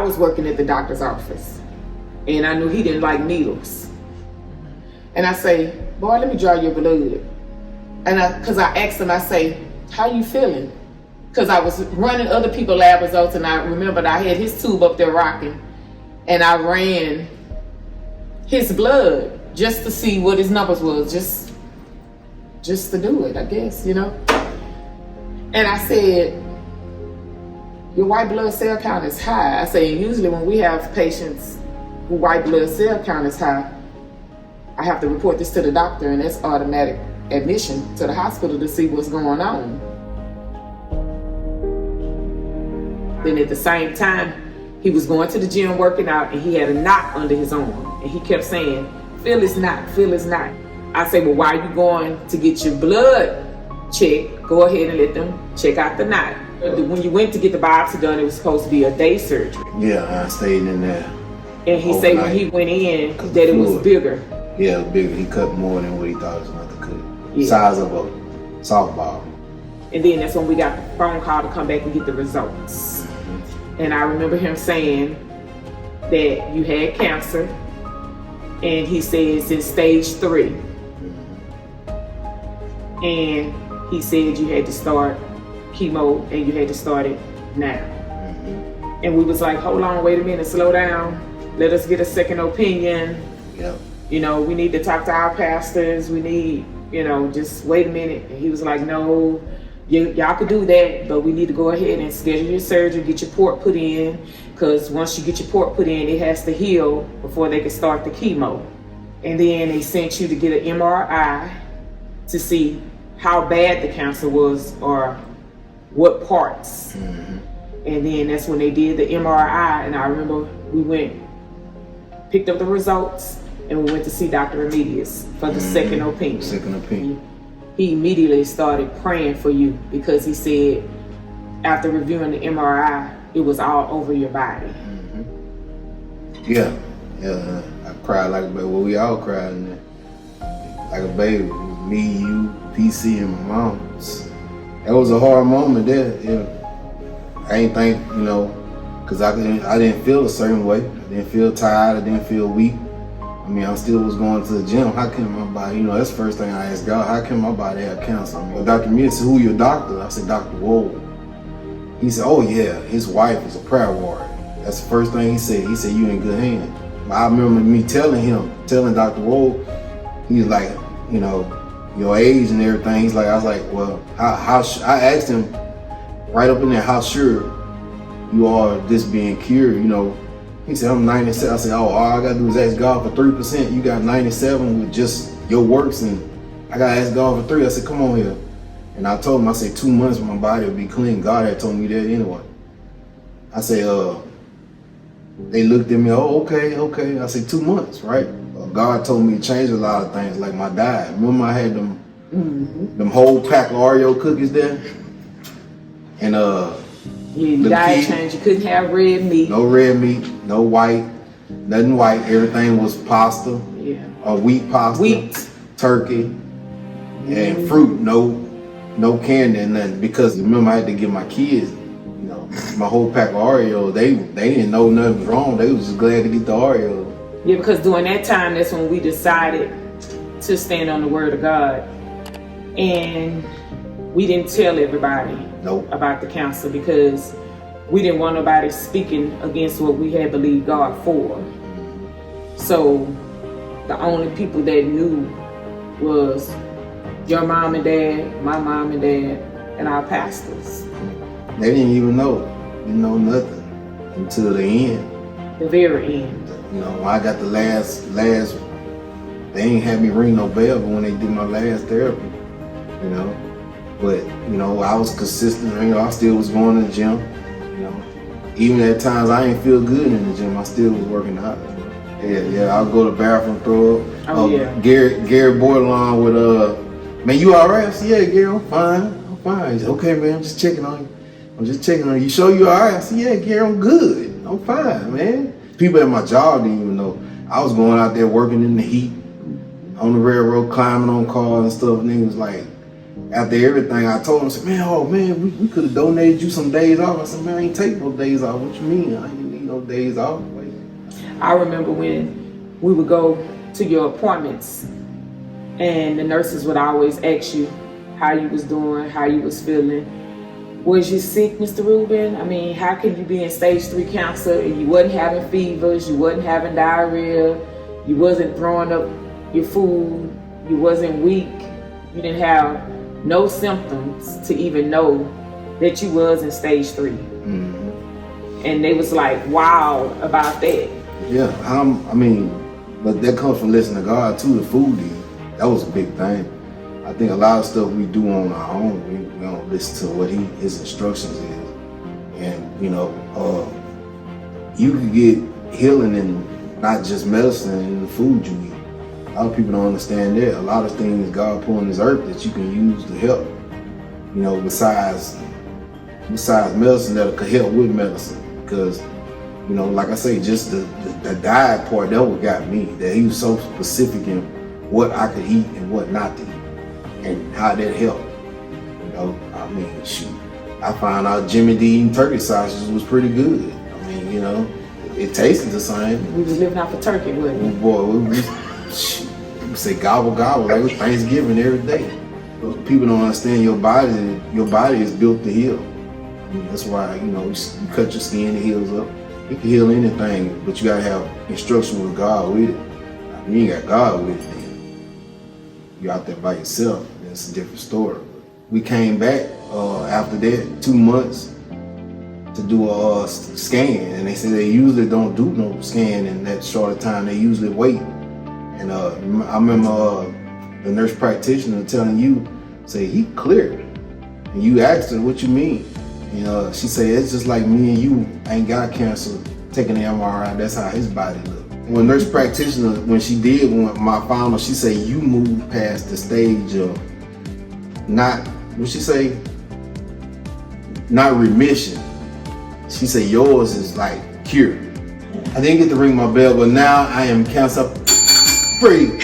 I was working at the doctor's office, and I knew he didn't like needles. And I say, boy, let me draw your blood. And because I asked him, I say, how you feeling? Because I was running other people's lab results, and I remembered I had his tube up there rocking, and I ran his blood just to see what his numbers was, just to do it, I guess, you know. And I said, your white blood cell count is high. I say, usually when we have patients who white blood cell count is high, I have to report this to the doctor, and that's automatic admission to the hospital to see what's going on. Then at the same time, he was going to the gym working out, and he had a knot under his arm, and he kept saying, feel his knot, feel his knot. I say, well, why are you going to get your blood checked? Go ahead and let them check out the knot. When you went to get the biopsy done, it was supposed to be a day surgery. Yeah, I stayed in there. And he said when he went in that it was bigger. Yeah, it was bigger. He cut more than what he thought it was going to cut. Yeah. Size of a softball. And then that's when we got the phone call to come back and get the results. And I remember him saying that you had cancer, and he said it's in stage 3. And he said you had to start chemo, and you had to start it now. And we was like, hold on, wait a minute, slow down. Let us get a second opinion. Yep. You know, we need to talk to our pastors. We need, you know, just wait a minute. And he was like, no, y'all could do that, but we need to go ahead and schedule your surgery, get your port put in, because once you get your port put in, it has to heal before they can start the chemo. And then they sent you to get an MRI to see how bad the cancer was or what parts. And then that's when they did the MRI, and I remember we went, picked up the results, and we went to see Dr. Remedius for the second opinion. Second opinion. He immediately started praying for you because he said after reviewing the MRI, it was all over your body. Yeah. I cried like a baby. Well, we all cried in there. Like a baby. Me, you, PC, and my mom. That was a hard moment there. Yeah. I ain't think, you know, because I didn't feel a certain way. I didn't feel tired. I didn't feel weak. I mean, I still was going to the gym. How can my body, you know, that's the first thing I asked God, how can my body have cancer? I mean, Dr. Mia said, who your doctor? I said, Dr. Wold. He said, oh yeah, his wife is a prayer warrior. That's the first thing he said. He said, you in good hands. I remember me telling Dr. Wold, he was like, you know, your age and everything. He's like, I was like, well, I asked him right up in there, how sure you are of this being cured, you know. He said, I'm 97. I said, oh, all I gotta do is ask God for 3%. You got 97 with just your works, and I gotta ask God for 3. I said, come on here. And I told him, I said, 2 months my body will be clean. God had told me that anyway. I said, they looked at me, oh, okay. I said, 2 months, right? God told me to change a lot of things, like my diet. Remember I had them whole pack of Oreo cookies there? And your diet change, you couldn't have red meat. No red meat, no white, nothing white. Everything was pasta, wheat pasta, turkey, and fruit. No candy and nothing. Because remember I had to give my kids, you know, my whole pack of Oreos. They didn't know nothing was wrong. They was just glad to get the Oreos. Yeah, because during that time, that's when we decided to stand on the word of God. And we didn't tell everybody about the cancer because we didn't want nobody speaking against what we had believed God for. So the only people that knew was your mom and dad, my mom and dad, and our pastors. They didn't even know. Didn't know nothing until the end. The very end. You know, when I got the last, they ain't had me ring no bell, but when they did my last therapy, you know. But, you know, I was consistent, you know, I still was going to the gym, you know. Even at times I didn't feel good in the gym, I still was working out. Yeah, I'll go to the bathroom, throw up. Gary Bordelon with, man, you all right? I said, yeah, Gary, I'm fine. He said, okay, man, I'm just checking on you. You sure you all right? I said, yeah, Gary, I'm good. I'm fine, man. People at my job didn't even know. I was going out there working in the heat, on the railroad, climbing on cars and stuff, and he was like, after everything, I told him, I said, man, we could have donated you some days off. I said, man, I ain't take no days off. What you mean? I ain't need no days off. Like, I remember when we would go to your appointments and the nurses would always ask you how you was doing, how you was feeling. Was you sick, Mr. Rubin? I mean, how can you be in stage 3 cancer and you wasn't having fevers, you wasn't having diarrhea, you wasn't throwing up your food, you wasn't weak, you didn't have no symptoms to even know that you was in stage 3. mm-hmm. And they was like, wow about that. Yeah, I mean, but that comes from listening to God too. The food, that was a big thing. I think a lot of stuff we do on our own, we don't listen to what his instructions is. And, you can get healing in not just medicine and the food you eat. A lot of people don't understand that. A lot of things God put on this earth that you can use to help, besides medicine that could help with medicine. Because, like I say, just the diet part, that what got me. That he was so specific in what I could eat and what not to eat. And how that helped. I mean, shoot. I found out Jimmy D eating turkey sausages was pretty good. I mean, it tasted the same. We was living off of turkey, wasn't we? Boy, we say gobble gobble like it was Thanksgiving every day. But people don't understand your body is built to heal. I mean, that's why, you cut your skin, it heals up. It can heal anything, but you gotta have instruction with God with it. I mean, you ain't got God with it, then you're out there by yourself. It's a different story. We came back after that 2 months to do a scan, and they said they usually don't do no scan in that short of time. They usually wait. And I remember the nurse practitioner telling you, say he clear, and you asked her what you mean. She said it's just like me and you ain't got cancer. Taking the MRI, that's how his body looked. When nurse practitioner, when she did my final, she said you moved past the stage of not remission. She said yours is like cured. I didn't get to ring my bell, but now I am cancer free.